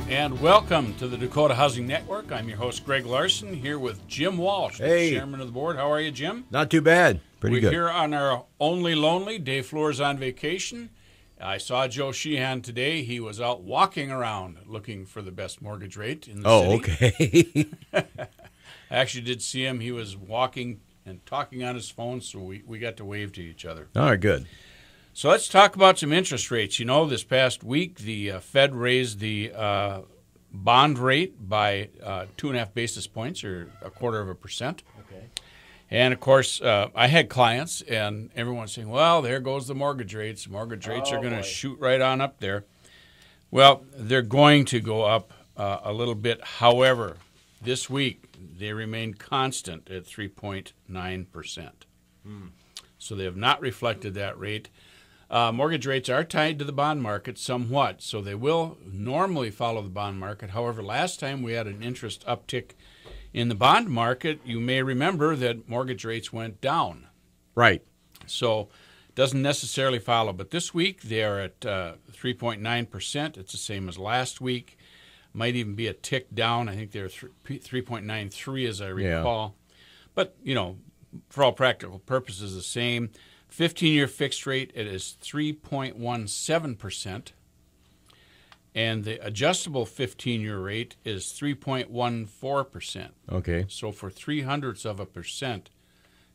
And welcome to the Dakota Housing Network. I'm your host, Greg Larson, here with Jim Walsh, Hey. the chairman of the board. How are you, Jim? Not too bad. Pretty We're good. here on our Only Lonely. Dave Fleur's on vacation. I saw Joe Sheehan today. He was out walking around looking for the best mortgage rate in the city. Okay. I actually did see him. He was walking and talking on his phone, so we got to wave to each other. All right, good. So let's talk about some interest rates. You know, this past week, the Fed raised the bond rate by 2.5 basis points, or 0.25%. Okay. And, of course, I had clients, and everyone's saying, well, there goes the mortgage rates. Mortgage rates are going to shoot right on up there. Well, they're going to go up a little bit. However, this week, they remain constant at 3.9%. So they have not reflected that rate. Mortgage rates are tied to the bond market somewhat, so they will normally follow the bond market. However, last time we had an interest uptick in the bond market, you may remember that mortgage rates went down. Right. So it doesn't necessarily follow. But this week they are at 3.9%. It's the same as last week. Might even be a tick down. I think they're 3.93 as I recall. But, you know, for all practical purposes, the same. 15-year fixed rate, it is 3.17%. And the adjustable 15-year rate is 3.14%. Okay. So for 0.03%,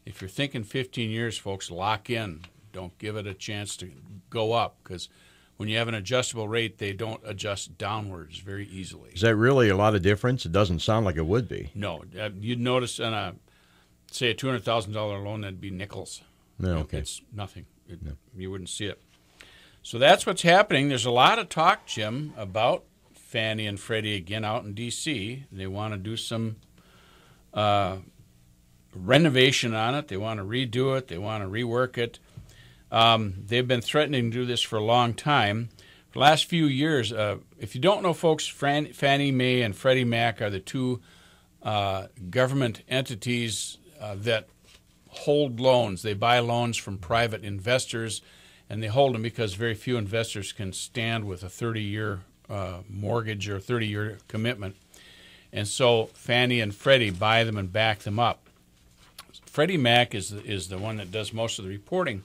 if you're thinking 15 years, folks, lock in. Don't give it a chance to go up, because when you have an adjustable rate, they don't adjust downwards very easily. Is that really a lot of difference? It doesn't sound like it would be. No. You'd notice on a $200,000 loan, that'd be nickels. No, okay. It's nothing. You wouldn't see it. So that's what's happening. There's a lot of talk, Jim, about Fannie and Freddie again out in D.C. They want to do some renovation on it. They want to redo it. They want to rework it. They've been threatening to do this for a long time. For the last few years, if you don't know, folks, Fannie Mae and Freddie Mac are the two government entities that hold loans. They buy loans from private investors, and they hold them because very few investors can stand with a 30-year mortgage or 30-year commitment. And so Fannie and Freddie buy them and back them up. Freddie Mac is the one that does most of the reporting.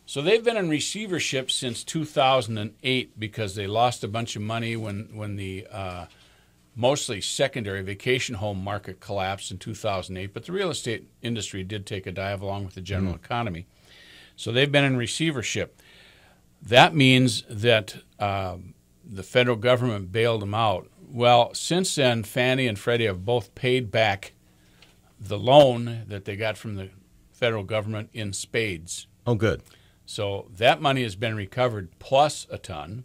So they've been in receivership since 2008 because they lost a bunch of money when the mostly secondary vacation home market collapsed in 2008. But the real estate industry did take a dive along with the general economy. So they've been in receivership. That means that the federal government bailed them out. Well, since then, Fannie and Freddie have both paid back the loan that they got from the federal government in spades. Oh, good. So that money has been recovered plus a ton,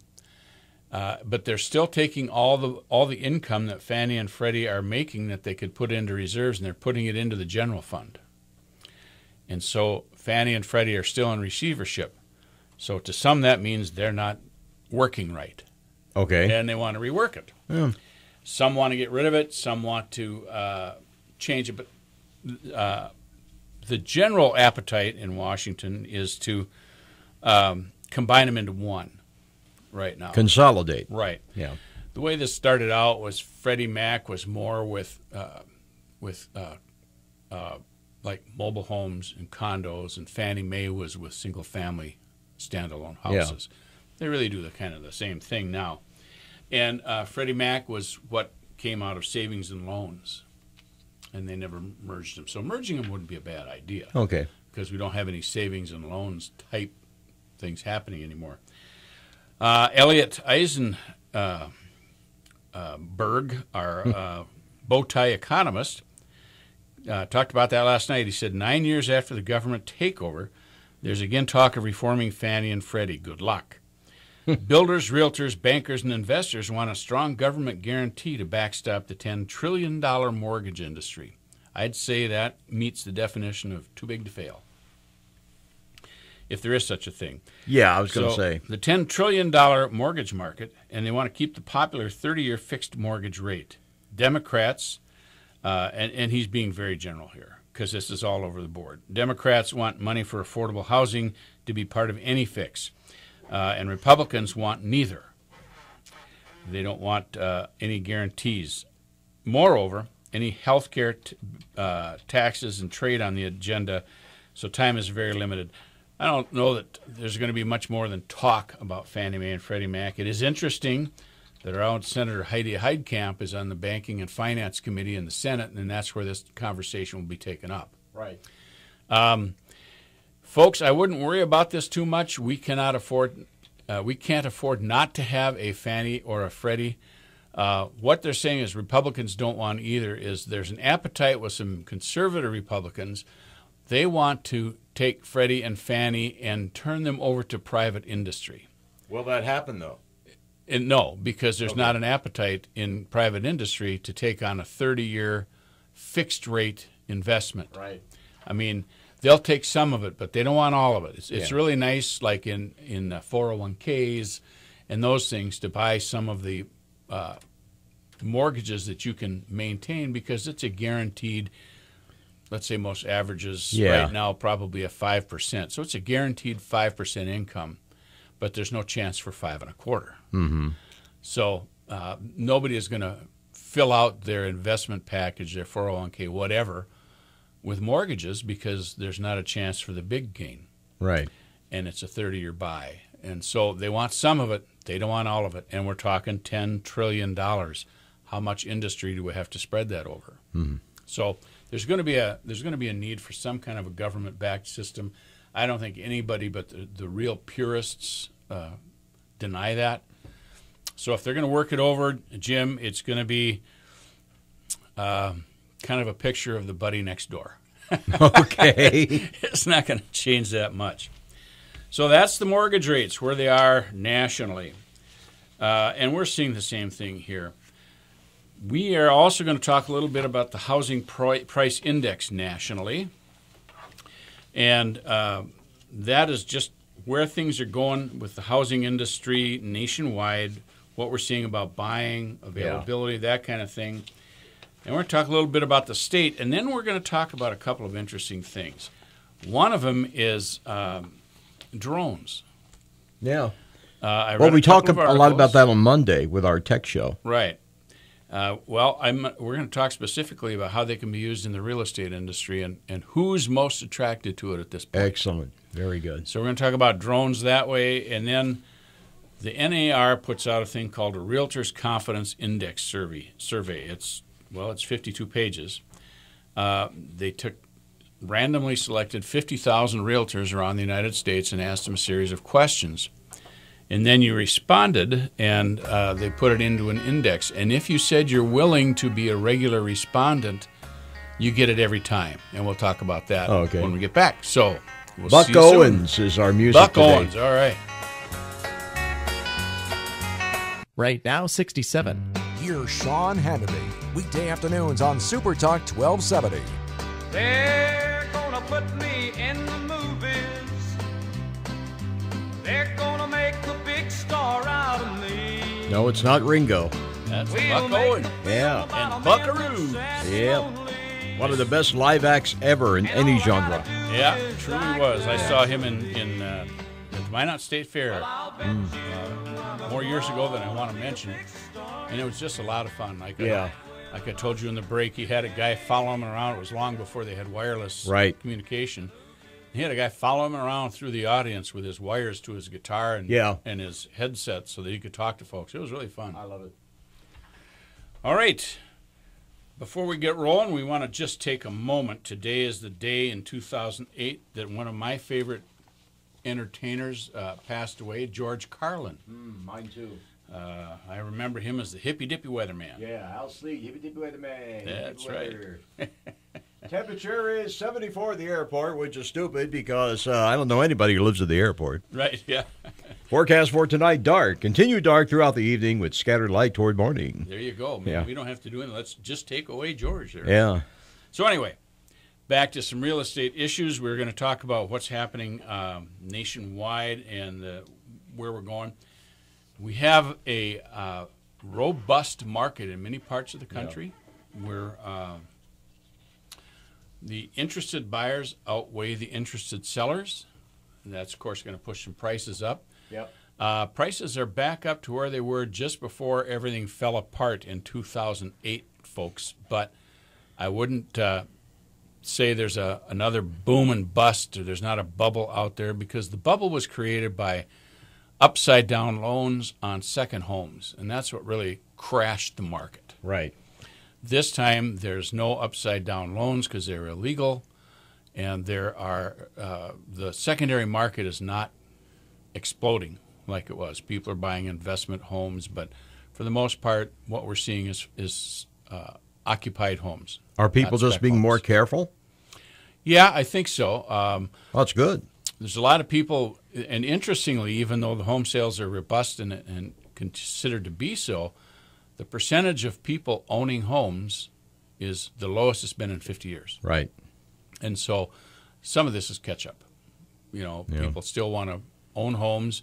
but they're still taking all the income that Fannie and Freddie are making that they could put into reserves, and they're putting it into the general fund. And so Fannie and Freddie are still in receivership. So to some, that means they're not working right. Okay. And they want to rework it. Yeah. Some want to get rid of it. Some want to change it. But the general appetite in Washington is to combine them into one right now. Consolidate. Right. Yeah. The way this started out was Freddie Mac was more with like mobile homes and condos, and Fannie Mae was with single-family standalone houses. Yeah. They really do the same thing now. And Freddie Mac was what came out of savings and loans, and they never merged them. So merging them wouldn't be a bad idea. Okay. Because we don't have any savings and loans type things happening anymore. Elliot Eisenberg, our bow tie economist, talked about that last night. He said, 9 years after the government takeover, there's again talk of reforming Fannie and Freddie. Good luck. Builders, realtors, bankers, and investors want a strong government guarantee to backstop the $10 trillion mortgage industry. I'd say that meets the definition of too big to fail, if there is such a thing. Yeah, I was going to say. The $10 trillion mortgage market, and they want to keep the popular 30-year fixed mortgage rate. Democrats, and he's being very general here because this is all over the board. Democrats want money for affordable housing to be part of any fix, and Republicans want neither. They don't want any guarantees. Moreover, any health care, taxes, and trade on the agenda, so time is very limited. I don't know that there's going to be much more than talk about Fannie Mae and Freddie Mac. It is interesting that our own Senator Heidi Heitkamp is on the Banking and Finance Committee in the Senate, and that's where this conversation will be taken up. Right. Folks, I wouldn't worry about this too much. We can't afford not to have a Fannie or a Freddie. What they're saying is Republicans don't want either. Is there's an appetite with some conservative Republicans. They want to take Freddie and Fannie and turn them over to private industry. Will that happen, though? And no, because there's not an appetite in private industry to take on a 30-year fixed-rate investment. Right. I mean, they'll take some of it, but they don't want all of it. It's really nice, like in 401ks and those things, to buy some of the mortgages that you can maintain because it's a guaranteed. Let's say most averages right now probably a 5%. So it's a guaranteed 5% income, but there's no chance for 5 1/4. Mm-hmm. So nobody is going to fill out their investment package, their 401k, whatever, with mortgages because there's not a chance for the big gain. Right. And it's a 30-year buy. And so they want some of it. They don't want all of it. And we're talking $10 trillion. How much industry do we have to spread that over? Mm-hmm. So there's going to be a need for some kind of a government-backed system. I don't think anybody but the real purists deny that. So if they're going to work it over, Jim, it's going to be kind of a picture of the buddy next door. Okay. It's not going to change that much. So that's the mortgage rates, where they are nationally. And we're seeing the same thing here. We are also going to talk a little bit about the housing price index nationally. And that is just where things are going with the housing industry nationwide, what we're seeing about buying, availability, that kind of thing. And we're going to talk a little bit about the state, and then we're going to talk about a couple of interesting things. One of them is drones. Yeah. We talked a lot about that on Monday with our tech show. Right. We're going to talk specifically about how they can be used in the real estate industry and who's most attracted to it at this point. Excellent. Very good. So we're going to talk about drones that way, and then the NAR puts out a thing called a Realtors Confidence Index survey. It's 52 pages. They randomly selected 50,000 realtors around the United States and asked them a series of questions. And then you responded, and they put it into an index. And if you said you're willing to be a regular respondent, you get it every time. And we'll talk about that when we get back. So we'll Buck see you Owens soon. is our music Buck today. Owens, all right. Right now, 67. Here's Sean Hannity, weekday afternoons on Super Talk 1270. They're gonna put me in the movies. They're gonna make a big star out of me. No, it's not Ringo. That's We'll Buck Owens. Yeah. And Buckaroo. Yeah. One of the best live acts ever in any genre. Yeah, truly was. I saw him in the Minot State Fair more years ago than I want to mention. And it was just a lot of fun. Like I told you in the break, he had a guy follow him around. It was long before they had wireless communication. He had a guy follow him around through the audience with his wires to his guitar and his headset so that he could talk to folks. It was really fun. I love it. All right. Before we get rolling, we want to just take a moment. Today is the day in 2008 that one of my favorite entertainers passed away, George Carlin. Mine too. I remember him as the hippy-dippy weatherman. Yeah, Al Sleek, hippy-dippy weatherman. That's right. Temperature is 74 at the airport, which is stupid because I don't know anybody who lives at the airport. Right, yeah. Forecast for tonight, dark. Continue dark throughout the evening with scattered light toward morning. There you go. Man, we don't have to do anything. Let's just take away George there. Yeah. So anyway, back to some real estate issues. We're going to talk about what's happening nationwide and where we're going. We have a robust market in many parts of the country where the interested buyers outweigh the interested sellers. And that's, of course, going to push some prices up. Yep. Prices are back up to where they were just before everything fell apart in 2008, folks. But I wouldn't say there's another boom and bust, or there's not a bubble out there, because the bubble was created by upside-down loans on second homes, and that's what really crashed the market. Right. This time, there's no upside-down loans because they're illegal, and there are the secondary market is not exploding like it was. People are buying investment homes, but for the most part, what we're seeing is occupied homes. Are people just being more careful? Yeah, I think so. That's good. There's a lot of people, and interestingly, even though the home sales are robust and considered to be so, the percentage of people owning homes is the lowest it's been in 50 years. Right. And so some of this is catch-up. People still want to own homes.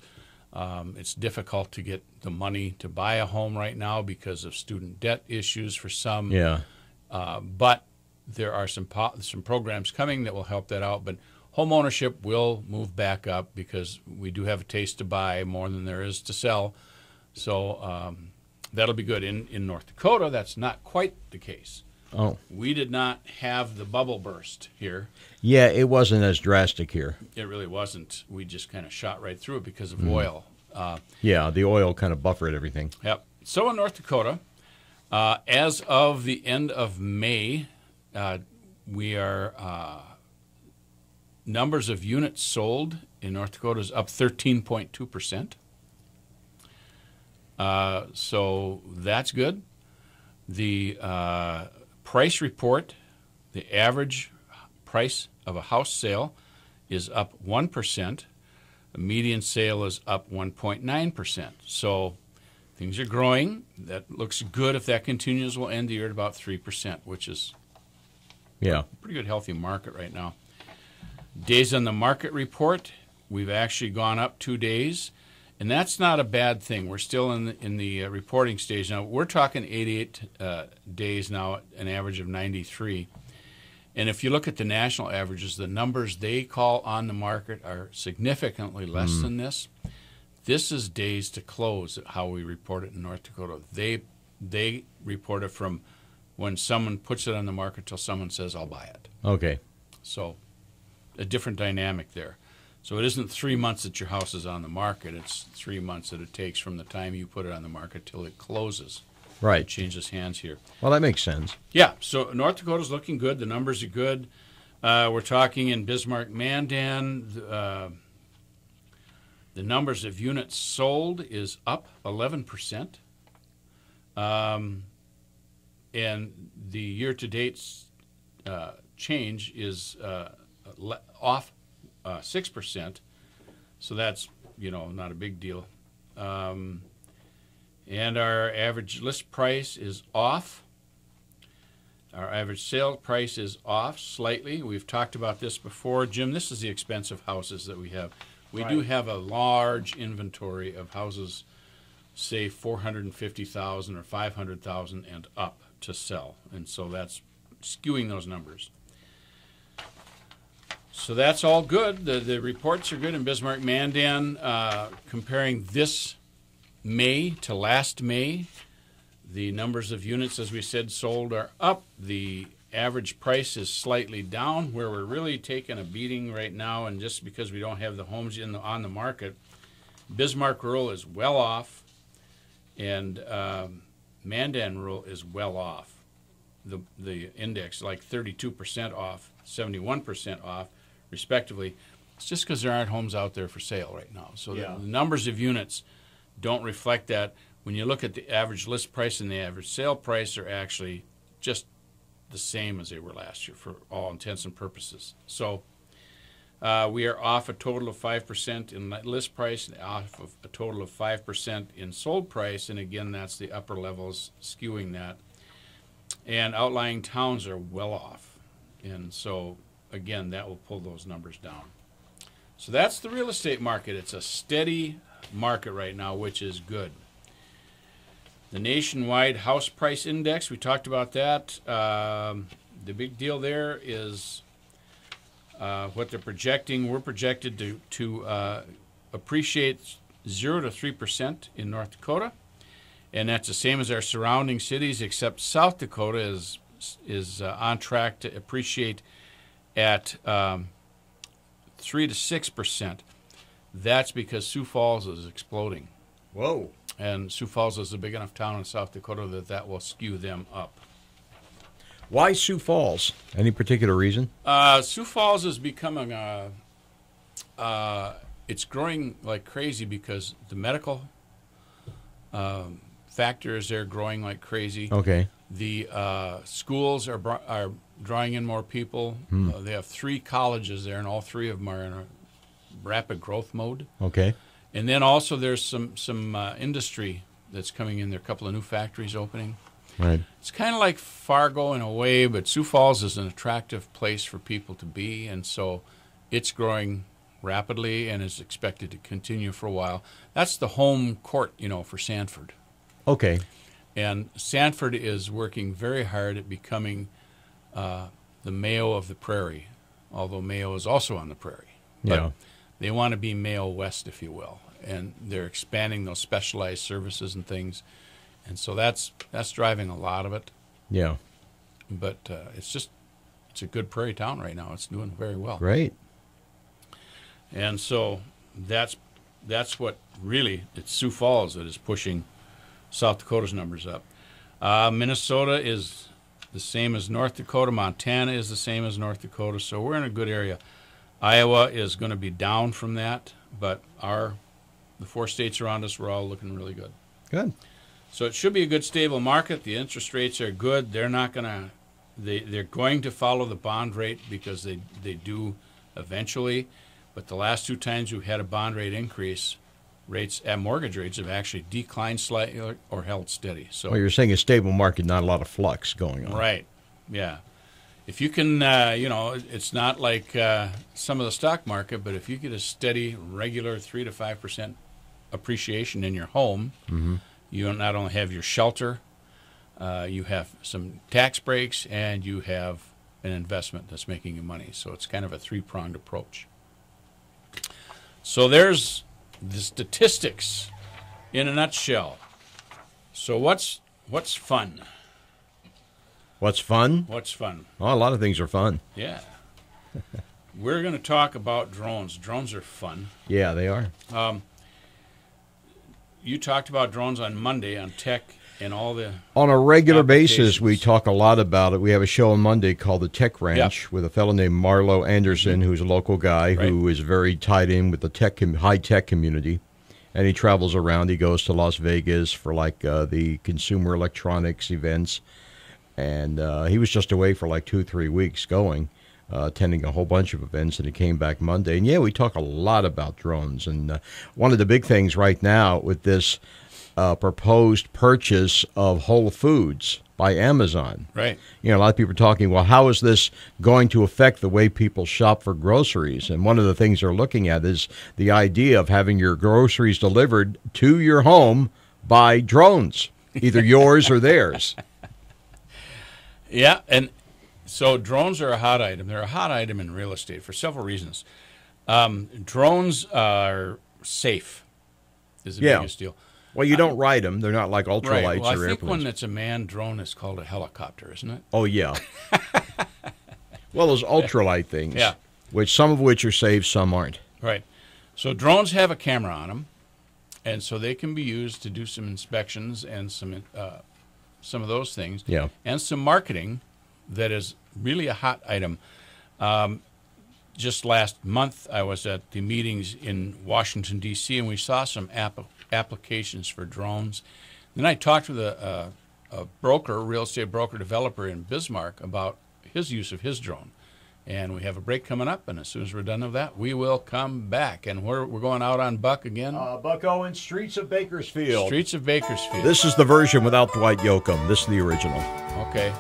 It's difficult to get the money to buy a home right now because of student debt issues for some. Yeah. But there are some programs coming that will help that out. But home ownership will move back up because we do have a taste to buy more than there is to sell. So that'll be good. In North Dakota, that's not quite the case. Oh. We did not have the bubble burst here. Yeah, it wasn't as drastic here. It really wasn't. We just kind of shot right through it because of oil. Yeah, the oil kind of buffered everything. Yep. So in North Dakota, as of the end of May, we are numbers of units sold in North Dakota is up 13.2%. So that's good. The price report, the average price of a house sale is up 1%. The median sale is up 1.9%. So things are growing. That looks good. If that continues, we'll end the year at about 3%, which is a pretty good, healthy market right now. Days on the market report, we've actually gone up 2 days, and that's not a bad thing. We're still in the reporting stage now. We're talking 88 days now, an average of 93. And if you look at the national averages, the numbers they call on the market are significantly less than this. This is days to close, how we report it in North Dakota. They report it from when someone puts it on the market till someone says, I'll buy it. Okay. So a different dynamic there. So it isn't 3 months that your house is on the market. It's 3 months that it takes from the time you put it on the market till it closes. Right. It changes hands here. Well, that makes sense. Yeah, so North Dakota's looking good. The numbers are good. We're talking in Bismarck-Mandan. The numbers of units sold is up 11%. And the year-to-date change is off 6%. So that's, not a big deal. And our average list price is off. Our average sale price is off slightly. We've talked about this before. Jim, this is the expensive houses that we have. We do have a large inventory of houses, say $450,000 or $500,000 and up to sell. And so that's skewing those numbers. So that's all good. The reports are good in Bismarck-Mandan. Comparing this May to last May, the numbers of units, as we said, sold are up. The average price is slightly down. Where we're really taking a beating right now, and just because we don't have the homes on the market, Bismarck rural is well off, and Mandan rural is well off. The index, like 32% off, 71% off, respectively. It's just because there aren't homes out there for sale right now. So the numbers of units don't reflect that. When you look at the average list price and the average sale price, are actually just the same as they were last year for all intents and purposes. So we are off a total of 5% in list price and off of a total of 5% in sold price. And again, that's the upper levels skewing that. And outlying towns are well off. And so, again, that will pull those numbers down. So that's the real estate market. It's a steady market right now, which is good. The nationwide house price index, we talked about that. The big deal there is what they're projecting. We're projected to appreciate 0 to 3% in North Dakota, and that's the same as our surrounding cities, except South Dakota is on track to appreciate at 3 to 6%. That's because Sioux Falls is exploding. Whoa. And Sioux Falls is a big enough town in South Dakota that will skew them up. Why Sioux Falls? Any particular reason? Sioux Falls is becoming it's growing like crazy because the medical factors are growing like crazy. Okay. The schools are drawing in more people. They have 3 colleges there, and all 3 of them are in a rapid growth mode. Okay. And then also there's some industry that's coming in there, a couple of new factories opening. Right. It's kind of like Fargo in a way, but Sioux Falls is an attractive place for people to be, and so it's growing rapidly and is expected to continue for a while. That's the home court, for Sanford. Okay. And Sanford is working very hard at becoming the Mayo of the Prairie, although Mayo is also on the prairie. Yeah. But they want to be Mayo West, if you will, and they're expanding those specialized services and things. And so that's driving a lot of it. Yeah. But it's a good prairie town right now. It's doing very well. Great. And so that's what really, it's Sioux Falls that is pushing South Dakota's numbers up. Minnesota is the same as North Dakota. Montana is the same as North Dakota. So we're in a good area. Iowa is going to be down from that, but the 4 states around us, we're all looking really good. Good. So it should be a good, stable market. The interest rates are good. They're not going to they're going to follow the bond rate because they do eventually. But the last 2 times we've had a bond rate increase, mortgage rates have actually declined slightly or held steady. So Well, you're saying a stable market, not a lot of flux going on. right, yeah. If you can, it's not like some of the stock market, but if you get a steady, regular 3 to 5% appreciation in your home, you not only have your shelter, you have some tax breaks, and you have an investment that's making you money. So it's kind of a 3-pronged approach. So there's the statistics in a nutshell. So what's fun? What's fun? What's fun? Well, a lot of things are fun. Yeah. We're going to talk about drones. Drones are fun. Yeah, they are. You talked about drones on Monday on tech and all the On a regular basis, we applications. talk a lot about it. We have a show on Monday called The Tech Ranch with a fellow named Marlo Anderson, who's a local guy who is very tied in with the high-tech community. And he travels around. He goes to Las Vegas for the consumer electronics events. And he was just away for 2-3 weeks going, attending a whole bunch of events, and he came back Monday. And, yeah, we talk a lot about drones. And one of the big things right now with this proposed purchase of Whole Foods by Amazon. Right. A lot of people are talking, well, how is this going to affect the way people shop for groceries? And one of the things they're looking at is the idea of having your groceries delivered to your home by drones, either yours or theirs. Yeah, and so drones are a hot item. They're a hot item in real estate for several reasons. Drones are safe is the biggest deal. Well, you don't ride them. They're not like ultralights Right. Well, I or think airplanes. when it's a manned drone, it's called a helicopter, isn't it? Oh, yeah. Well, those ultralight things, Yeah. some of which are safe, some aren't. Right. So drones have a camera on them, and so they can be used to do some inspections and some of those things. Yeah. And some marketing that is really a hot item. Just last month, I was at the meetings in Washington, D.C., and we saw some applications for drones. Then I talked with a real estate broker developer in Bismarck about his use of his drone. And we have a break coming up, and as soon as we're done with that, we will come back. And we're going out on Buck again. Buck Owen, Streets of Bakersfield. Streets of Bakersfield. This is the version without Dwight Yoakam. This is the original. Okay.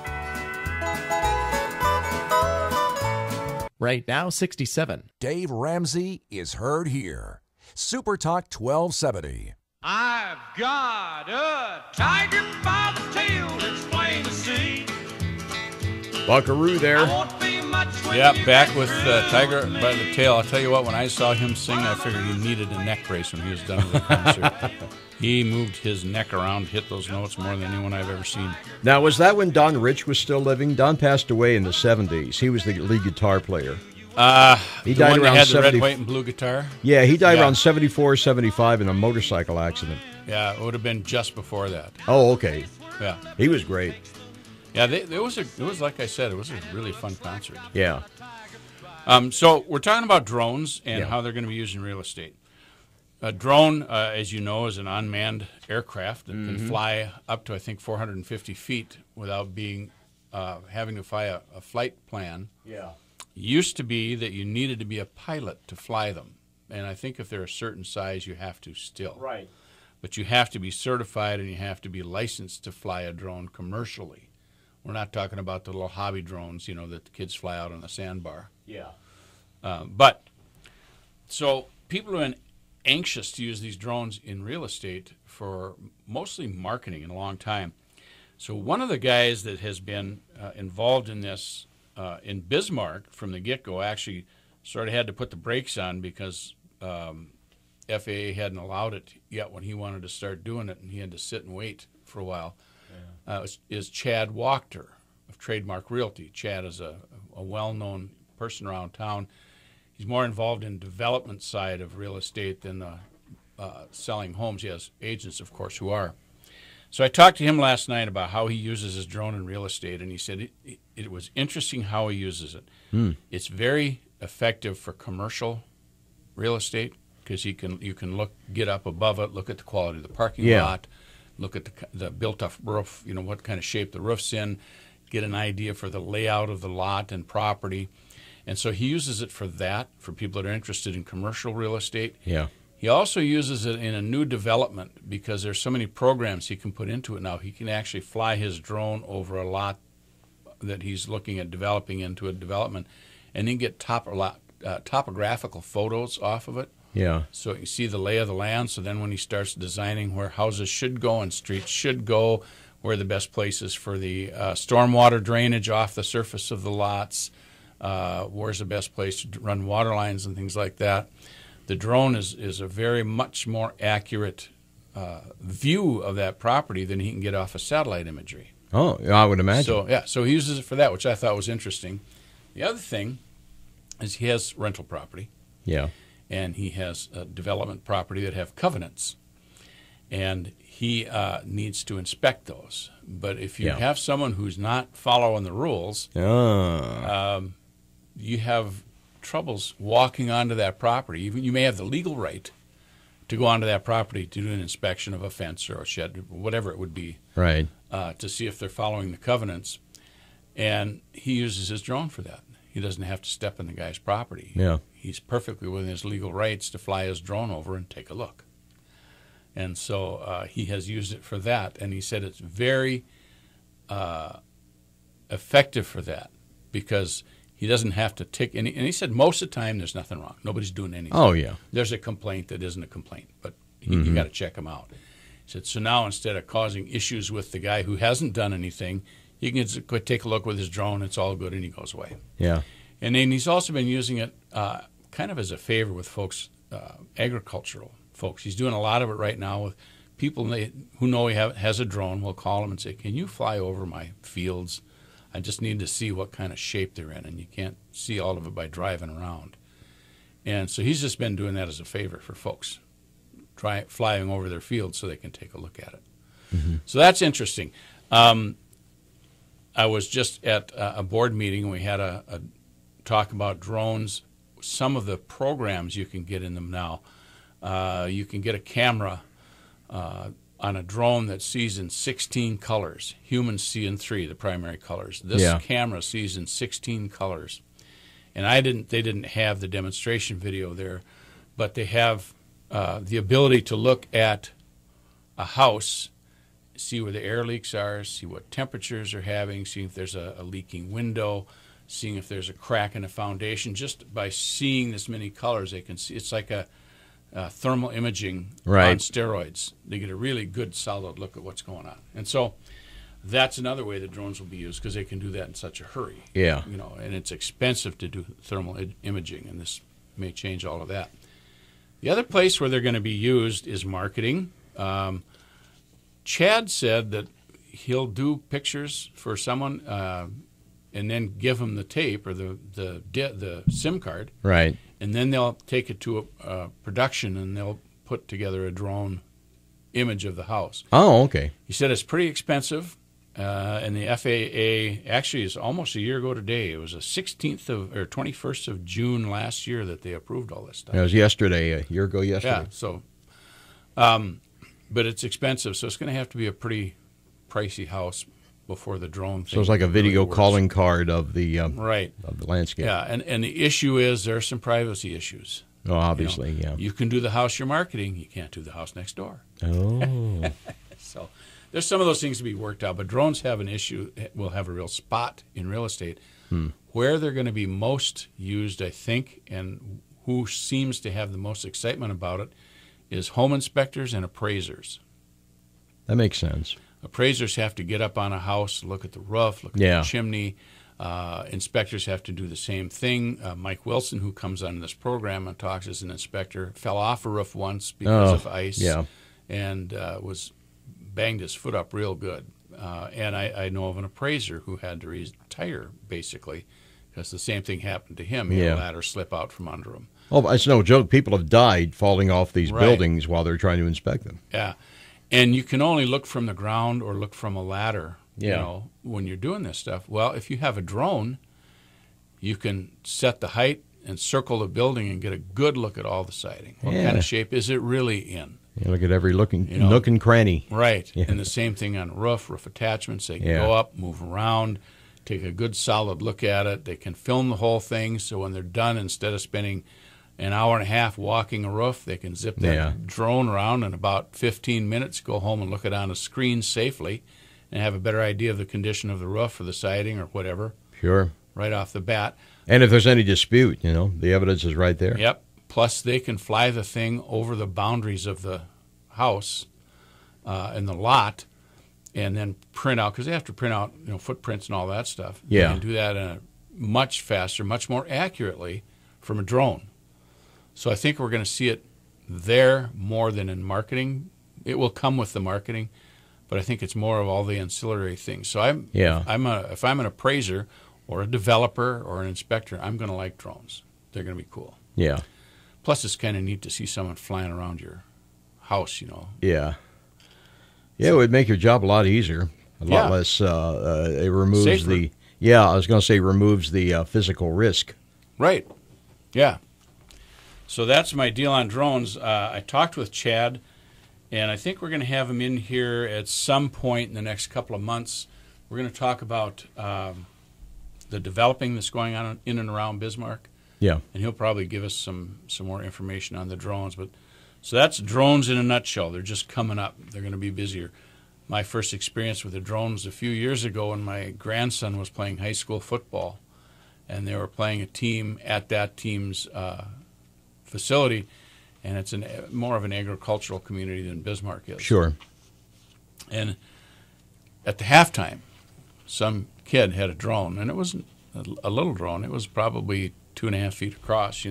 Right now, 67. Dave Ramsey is heard here. Super Talk 1270. I've got a tiger by the tail, it's plain to see. Buckaroo there. I won't be much Yeah, back with Tiger by the Tail. I'll tell you what, when I saw him sing, I figured he needed a neck brace when he was done with the concert. He moved his neck around, hit those notes more than anyone I've ever seen. Now, was that when Don Rich was still living? Don passed away in the 70s. He was the lead guitar player. He died around had 70. The red, white, and blue guitar? Yeah, he died around 74, 75 in a motorcycle accident. Yeah, it would have been just before that. Oh, okay. Yeah. He was great. Yeah, it was like I said, it was a really fun concert. Yeah. So we're talking about drones and how they're going to be used in real estate. A drone, as you know, is an unmanned aircraft that can fly up to, I think, 450 feet without being having to fly a flight plan. Yeah. It used to be that you needed to be a pilot to fly them. And I think if they're a certain size, you have to still. Right. But you have to be certified and you have to be licensed to fly a drone commercially. We're not talking about the little hobby drones, that the kids fly out on the sandbar. Yeah. So people have been anxious to use these drones in real estate for mostly marketing in a long time. So one of the guys that has been involved in this in Bismarck from the get-go actually sort of had to put the brakes on because FAA hadn't allowed it yet when he wanted to start doing it, and he had to sit and wait for a while. Is Chad Wachter of Trademark Realty. Chad is a well-known person around town. He's more involved in development side of real estate than selling homes. He has agents, of course, who are. So I talked to him last night about how he uses his drone in real estate, and he said it was interesting how he uses it. It's very effective for commercial real estate because you can get up above it, look at the quality of the parking lot, look at the built-up roof, what kind of shape the roof's in, get an idea for the layout of the lot and property. And so he uses it for that, for people that are interested in commercial real estate. Yeah. He also uses it in a new development because there's so many programs he can put into it now. He can actually fly his drone over a lot that he's looking at developing into a development and then get topographical photos off of it. Yeah. So you see the lay of the land. So then when he starts designing where houses should go and streets should go, where the best places for the stormwater drainage off the surface of the lots, where's the best place to run water lines and things like that. The drone is a very much more accurate view of that property than he can get off of satellite imagery. Oh, I would imagine. So he uses it for that, which I thought was interesting. The other thing is he has rental property. Yeah. And he has a development property that have covenants. And he needs to inspect those. But if you have someone who's not following the rules, you have troubles walking onto that property. You may have the legal right to go onto that property to do an inspection of a fence or a shed, whatever it would be, right? To see if they're following the covenants. And he uses his drone for that. He doesn't have to step in the guy's property. Yeah. He's perfectly within his legal rights to fly his drone over and take a look. And so he has used it for that. And he said it's very effective for that because he doesn't have to tick. And he said most of the time there's nothing wrong. Nobody's doing anything. Oh, yeah. There's a complaint that isn't a complaint, but you got to check them out. He said, so now instead of causing issues with the guy who hasn't done anything, you can just go take a look with his drone. It's all good, and he goes away. Yeah. And then he's also been using it kind of as a favor with folks, agricultural folks. He's doing a lot of it right now with people who know he has a drone. Will call him and say, can you fly over my fields? I just need to see what kind of shape they're in, and you can't see all of it by driving around. And so he's just been doing that as a favor for folks, flying over their fields so they can take a look at it. Mm-hmm. So that's interesting. I was just at a board meeting, and we had a talk about drones, some of the programs you can get in them now. You can get a camera on a drone that sees in 16 colors. Humans see in 3, the primary colors. This camera sees in 16 colors. And they didn't have the demonstration video there, but they have the ability to look at a house, see where the air leaks are, see what temperatures are having, see if there's a leaking window, seeing if there's a crack in the foundation. Just by seeing this many colors, they can see. It's like a thermal imaging on steroids. They get a really good, solid look at what's going on. And so That's another way that drones will be used because they can do that in such a hurry. Yeah. And it's expensive to do thermal imaging, and this may change all of that. The other place where they're going to be used is marketing. Chad said that he'll do pictures for someone and then give them the tape or the SIM card. Right. And then they'll take it to a production and they'll put together a drone image of the house. Oh, okay. He said it's pretty expensive. And the FAA, actually, is almost a year ago today. It was the 21st of June last year that they approved all this stuff. It was yesterday, a year ago yesterday. Yeah, so, but it's expensive, so it's going to have to be a pretty pricey house before the drone thing. So it's like a video really calling card of the right of the landscape. Yeah, and the issue is there are some privacy issues. Oh, obviously, yeah. You can do the house you're marketing. You can't do the house next door. Oh. So there's some of those things to be worked out, but drones have an issue, will have a real spot in real estate. Where they're going to be most used, I think, and who seems to have the most excitement about it, is home inspectors and appraisers. That makes sense. Appraisers have to get up on a house, look at the roof, look at the chimney. Inspectors have to do the same thing. Mike Wilson, who comes on this program and talks as an inspector, fell off a roof once because of ice and was banged his foot up real good. And I know of an appraiser who had to retire, basically, because the same thing happened to him. He had a ladder slip out from under him. Oh, it's no joke. People have died falling off these buildings while they're trying to inspect them. Yeah. And you can only look from the ground or look from a ladder, you know, when you're doing this stuff. Well, if you have a drone, you can set the height and circle the building and get a good look at all the siding. What kind of shape is it really in? You look at every nook and cranny. Right. Yeah. And the same thing on roof attachments. They can go up, move around, take a good solid look at it. They can film the whole thing, so when they're done, instead of spending an hour and a half walking a roof, they can zip that drone around in about 15 minutes, go home and look it on a screen safely and have a better idea of the condition of the roof or the siding or whatever. Sure. Right off the bat. And if there's any dispute, the evidence is right there. Yep. Plus, they can fly the thing over the boundaries of the house and the lot and then print out, because they have to print out footprints and all that stuff. Yeah. And do that in a much faster, much more accurately from a drone. So I think we're going to see it there more than in marketing. It will come with the marketing, but I think it's more of all the ancillary things. So if I'm an appraiser or a developer or an inspector, I'm going to like drones. They're going to be cool. Yeah. Plus, it's kind of neat to see someone flying around your house, Yeah. Yeah, it would make your job a lot easier, a lot less. It removes safer. I was going to say removes the physical risk. Right. Yeah. So that's my deal on drones. I talked with Chad, and I think we're going to have him in here at some point in the next couple of months. We're going to talk about the developing that's going on in and around Bismarck. Yeah. And he'll probably give us some more information on the drones. So that's drones in a nutshell. They're just coming up. They're going to be busier. My first experience with the drones a few years ago when my grandson was playing high school football, and they were playing a team at that team's facility, and it's more of an agricultural community than Bismarck is. Sure. And at the halftime, some kid had a drone, and it wasn't a little drone. It was probably 2.5 feet across,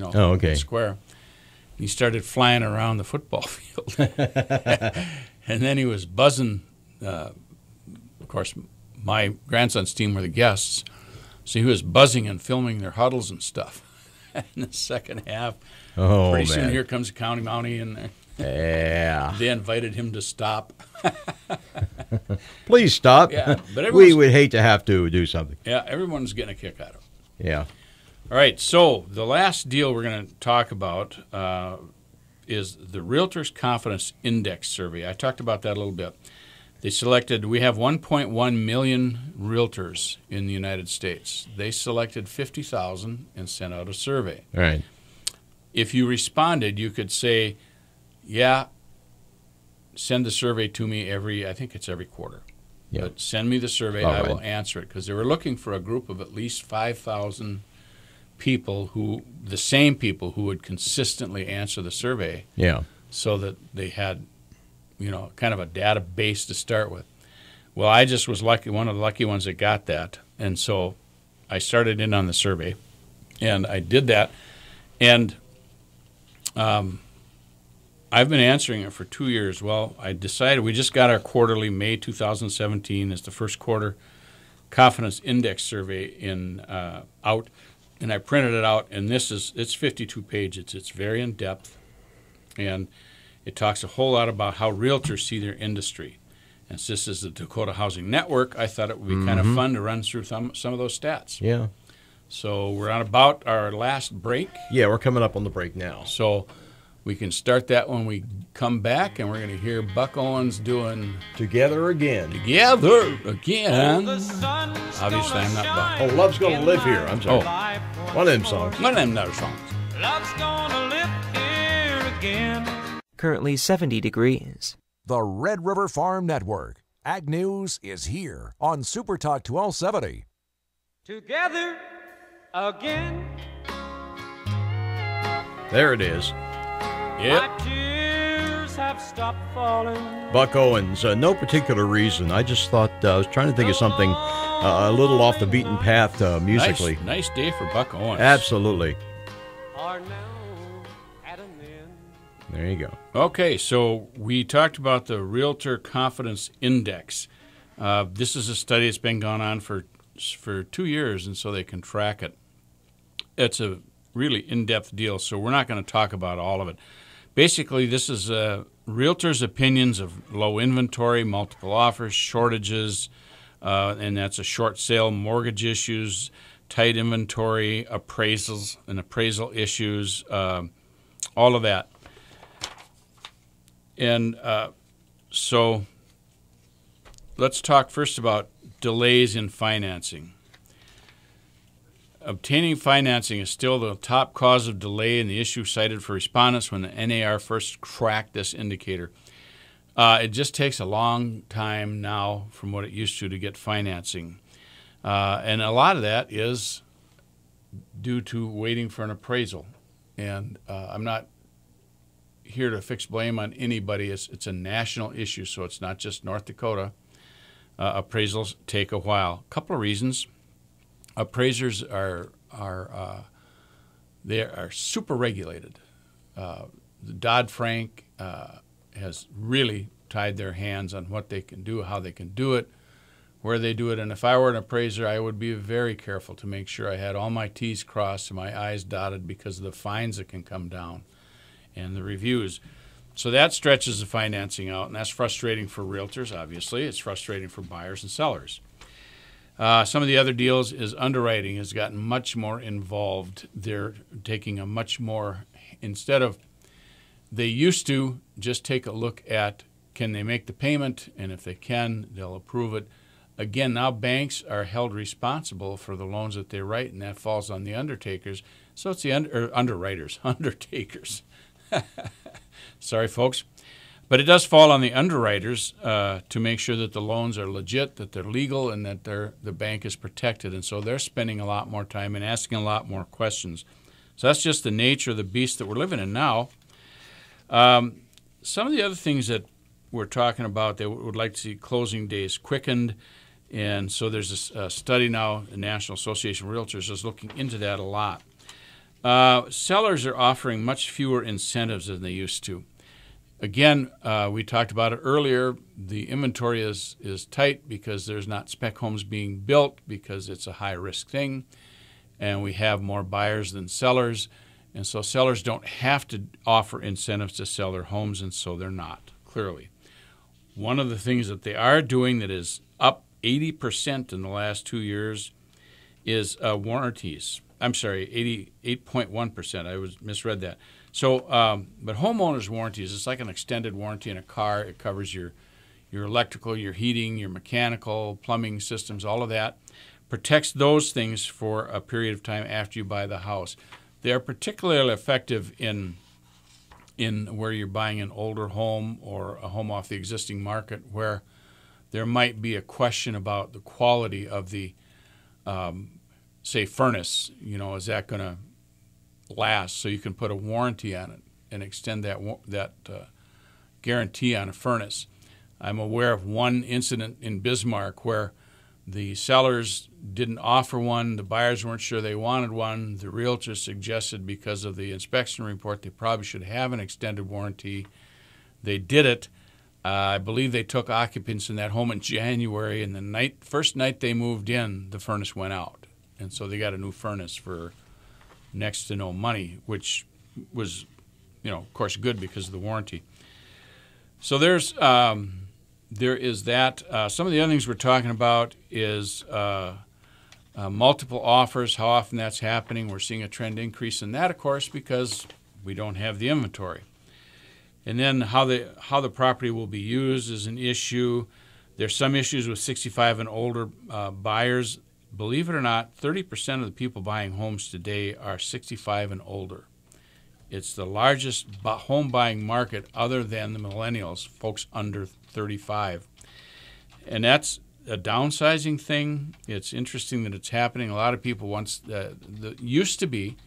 square. He started flying around the football field. And then he was buzzing. Of course, my grandson's team were the guests, so he was buzzing and filming their huddles and stuff. In the second half, pretty soon here comes County Mountie in there. Yeah. They invited him to stop. Please stop. Yeah, but we would hate to have to do something. Yeah, everyone's getting a kick out of it. Yeah. All right, so the last deal we're going to talk about is the Realtors Confidence Index Survey. I talked about that a little bit. We have 1.1 million realtors in the United States. They selected 50,000 and sent out a survey. All right. If you responded, you could say, send the survey to me every quarter. Yeah. But send me the survey, I will answer it. Because they were looking for a group of at least 5,000 people the same people who would consistently answer the survey. Yeah. So that they had, kind of a database to start with. Well, I just was lucky, one of the lucky ones that got that. And so I started in on the survey, and I did that. And I've been answering it for 2 years. Well, I decided we just got our quarterly May 2017 is the first quarter confidence index survey out, and I printed it out. And it's 52 pages. It's very in depth, and it talks a whole lot about how realtors see their industry. And since this is the Dakota Housing Network, I thought it would be kind of fun to run through some of those stats. Yeah. So we're on about our last break. Yeah, we're coming up on the break now. So we can start that when we come back, and we're going to hear Buck Owens doing Together Again. Together Again. Obviously, I'm not Buck. Oh, Love's Gonna Live Here. I'm sorry. One of them songs. One of them other songs. Love's gonna live here again. Currently 70 degrees. The Red River Farm Network. Ag News is here on Super Talk 1270. Together again. There it is. Yep. My tears have stopped falling. Buck Owens. No particular reason. I just thought, I was trying to think of something a little off the beaten path musically. Nice day for Buck Owens. Absolutely. Are now at an end. There you go. Okay, so we talked about the Realtor Confidence Index. This is a study that's been going on for 2 years, and so they can track it. It's a really in-depth deal, so we're not going to talk about all of it. Basically, this is realtors' opinions of low inventory, multiple offers, shortages, and that's a short sale, mortgage issues, tight inventory, appraisals and appraisal issues, all of that. And so let's talk first about delays in financing. Obtaining financing is still the top cause of delay in the issue cited for respondents when the NAR first cracked this indicator. It just takes a long time now from what it used to get financing. And a lot of that is due to waiting for an appraisal. And I'm not here to fix blame on anybody. It's a national issue, so it's not just North Dakota. Appraisals take a while. A couple of reasons. Appraisers are super regulated. The Dodd-Frank has really tied their hands on what they can do, how they can do it, where they do it. And if I were an appraiser, I would be very careful to make sure I had all my T's crossed and my I's dotted because of the fines that can come down and the reviews. So that stretches the financing out, and that's frustrating for realtors, obviously. It's frustrating for buyers and sellers. Some of the other deals is underwriting has gotten much more involved. They're taking a much more, instead of, they used to just take a look at can they make the payment, and if they can, they'll approve it. Again, now banks are held responsible for the loans that they write, and that falls on the undertakers. So it's the underwriters. Sorry, folks. But it does fall on the underwriters to make sure that the loans are legit, that they're legal, and that the bank is protected. And so they're spending a lot more time and asking a lot more questions. So that's just the nature of the beast that we're living in now. Some of the other things that we're talking about, they would like to see closing days quickened. And so there's a study now, the National Association of Realtors is looking into that a lot. Sellers are offering much fewer incentives than they used to. Again, we talked about it earlier. The inventory is tight because there's not spec homes being built because it's a high-risk thing, and we have more buyers than sellers. And so sellers don't have to offer incentives to sell their homes, and so they're not, clearly. One of the things that they are doing that is up 80% in the last 2 years is warranties. I'm sorry, 88.1%. I misread that. So, but homeowners' warranties, it's like an extended warranty in a car. It covers your electrical, your heating, your mechanical, plumbing systems, all of that. Protects those things for a period of time after you buy the house. They are particularly effective in where you're buying an older home or a home off the existing market where there might be a question about the quality of the, say, furnace. You know, is that going to last? So you can put a warranty on it and extend that guarantee on a furnace. I'm aware of one incident in Bismarck where the sellers didn't offer one, the buyers weren't sure they wanted one, the realtor suggested because of the inspection report they probably should have an extended warranty. They did it. I believe they took occupants in that home in January, and the first night they moved in, the furnace went out. And so they got a new furnace for next to no money, which was, of course, good because of the warranty. So there is that. Some of the other things we're talking about is multiple offers, how often that's happening. We're seeing a trend increase in that, of course, because we don't have the inventory. And then how the property will be used is an issue. There's some issues with 65 and older buyers. Believe it or not, 30% of the people buying homes today are 65 and older. It's the largest home buying market other than the millennials, folks under 35. And that's a downsizing thing. It's interesting that it's happening. A lot of people used to be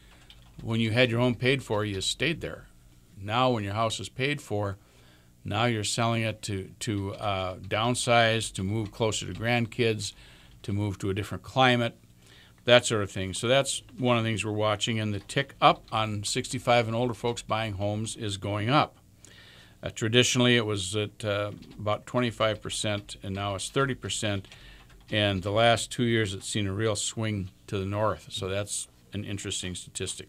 when you had your home paid for, you stayed there. Now when your house is paid for, now you're selling it to downsize, to move closer to grandkids, to move to a different climate, that sort of thing. So that's one of the things we're watching. And the tick up on 65 and older folks buying homes is going up. Traditionally, it was at about 25%, and now it's 30%. And the last 2 years, it's seen a real swing to the north. So that's an interesting statistic.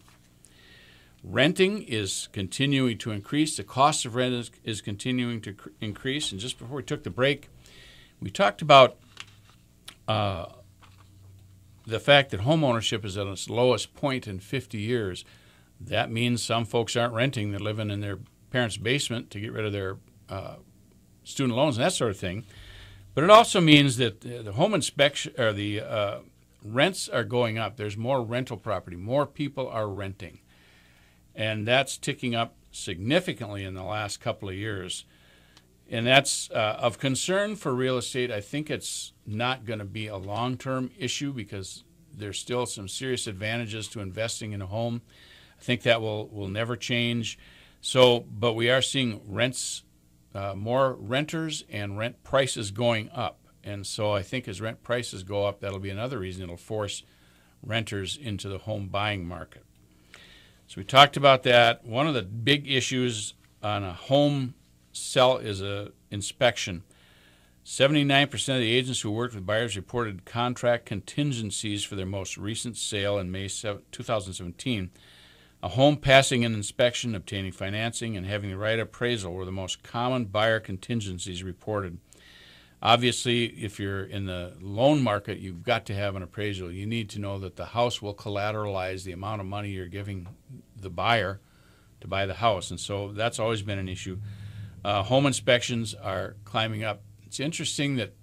Renting is continuing to increase. The cost of rent is continuing to increase. And just before we took the break, we talked about the fact that home ownership is at its lowest point in 50 years. That means some folks aren't renting. They're living in their parents' basement to get rid of their student loans and that sort of thing. But it also means that the home inspection or the rents are going up. There's more rental property. More people are renting. And that's ticking up significantly in the last couple of years. And that's of concern for real estate. I think it's not going to be a long-term issue because there's still some serious advantages to investing in a home. I think that will never change. But we are seeing rents, more renters and rent prices going up. And so I think as rent prices go up, that'll be another reason it'll force renters into the home buying market. So we talked about that. One of the big issues on a home sell is an inspection. 79% of the agents who worked with buyers reported contract contingencies for their most recent sale in May 2017. A home passing an inspection, obtaining financing, and having the right appraisal were the most common buyer contingencies reported. Obviously, if you're in the loan market, you've got to have an appraisal. You need to know that the house will collateralize the amount of money you're giving the buyer to buy the house. And so that's always been an issue. Home inspections are climbing up. It's interesting that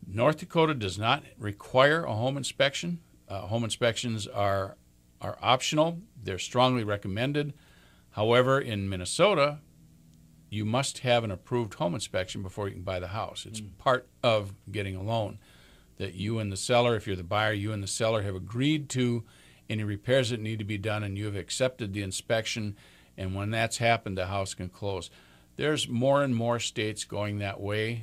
North Dakota does not require a home inspection. Home inspections are optional. They're strongly recommended. However, in Minnesota, you must have an approved home inspection before you can buy the house. It's part of getting a loan that you and the seller, if you're the buyer, you and the seller have agreed to any repairs that need to be done, and you have accepted the inspection. And when that's happened, the house can close. There's more and more states going that way.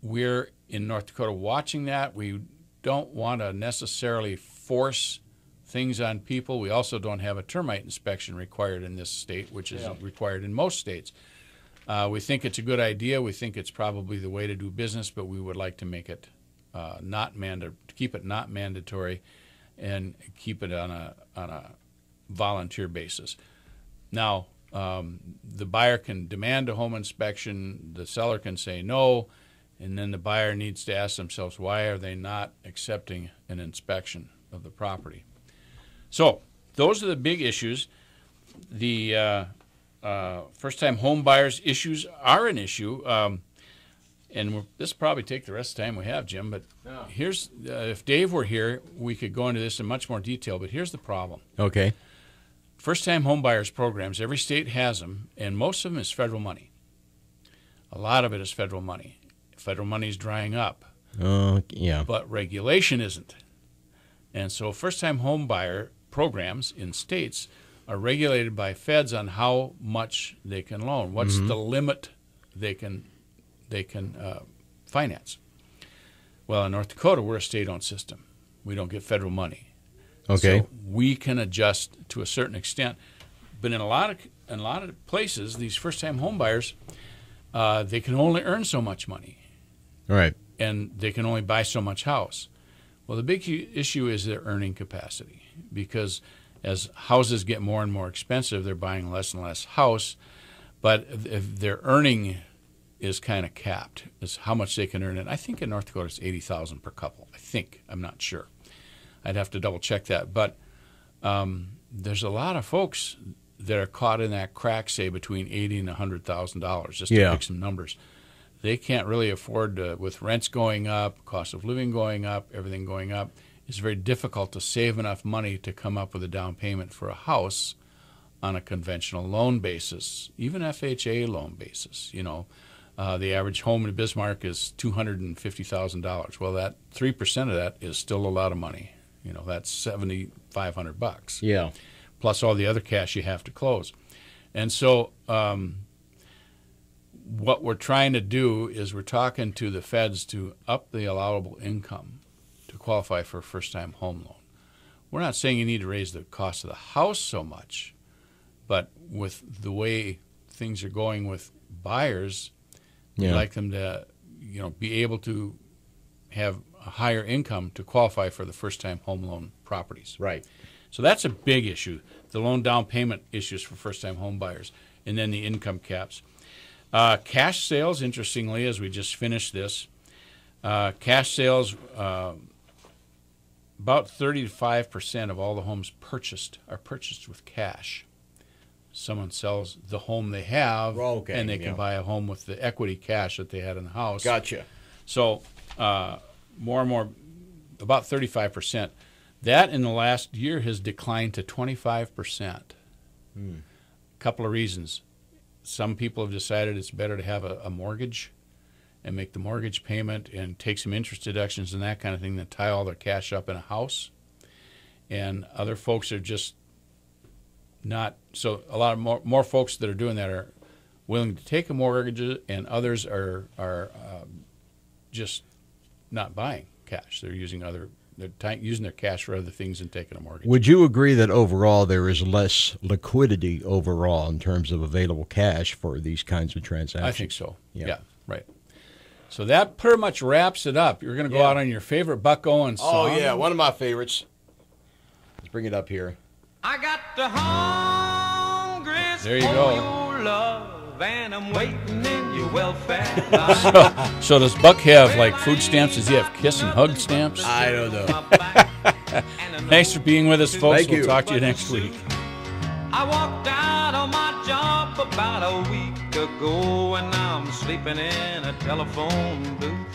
We're in North Dakota watching that. We don't want to necessarily force things on people. We also don't have a termite inspection required in this state, which is required in most states. We think it's a good idea. We think it's probably the way to do business, but we would like to make it keep it not mandatory, and keep it on a volunteer basis. Now, the buyer can demand a home inspection. The seller can say no, and then the buyer needs to ask themselves, why are they not accepting an inspection of the property? So those are the big issues. The first-time home buyers issues are an issue, and this will probably take the rest of the time we have, Jim. But here's if Dave were here, we could go into this in much more detail. But here's the problem. Okay. First-time home buyers programs, every state has them, and most of them is federal money. A lot of it is federal money. Federal money is drying up. Yeah. But regulation isn't. And so first-time home buyer programs in states are regulated by feds on how much they can loan. What's the limit they can finance. Well, in North Dakota, we're a state-owned system. We don't get federal money. Okay. So we can adjust to a certain extent. But in a lot of places, these first-time home buyers, they can only earn so much money. All right. And they can only buy so much house. Well, the big issue is their earning capacity, because as houses get more and more expensive, they're buying less and less house. But if their earning is kind of capped, is how much they can earn. And I think in North Dakota it's $80,000 per couple. I think. I'm not sure. I'd have to double check that. But there's a lot of folks that are caught in that crack, say between $80,000 and $100,000, just to pick some numbers. They can't really afford with rents going up, cost of living going up, everything going up. It's very difficult to save enough money to come up with a down payment for a house on a conventional loan basis, even FHA loan basis. You know, the average home in Bismarck is $250,000. Well, that 3% of that is still a lot of money. You know, that's $7,500. Yeah. Plus all the other cash you have to close. And so what we're trying to do is we're talking to the feds to up the allowable income to qualify for a first-time home loan. We're not saying you need to raise the cost of the house so much, but with the way things are going with buyers, we'd like them to, you know, be able to have a higher income to qualify for the first-time home loan properties. Right. So that's a big issue, the loan down payment issues for first-time home buyers, and then the income caps. Cash sales, interestingly, as we just finished this, cash sales, about 35% of all the homes purchased are purchased with cash. Someone sells the home they have, and they can buy a home with the equity cash that they had in the house. Gotcha. So more and more, about 35%. That in the last year has declined to 25%. A couple of reasons. Some people have decided it's better to have a mortgage and make the mortgage payment and take some interest deductions and that kind of thing than tie all their cash up in a house. And other folks are just not. So a lot of more folks that are doing that are willing to take a mortgage, and others are just not buying cash. They're using using their cash for other things and taking a mortgage. Would you agree that overall there is less liquidity overall in terms of available cash for these kinds of transactions? I think so. Yeah, right. So that pretty much wraps it up. You're going to go out on your favorite Buck Owens song. Oh, yeah, one of my favorites. Let's bring it up here. I got the hungry There you go. your love, and I'm waiting in your welfare line. So does Buck have like food stamps? Does he have kiss and hug stamps? I don't know. Thanks for being with us, folks. Thank you. We'll talk to you next week. I walked out on my job about a week ago, and now I'm sleeping in a telephone booth.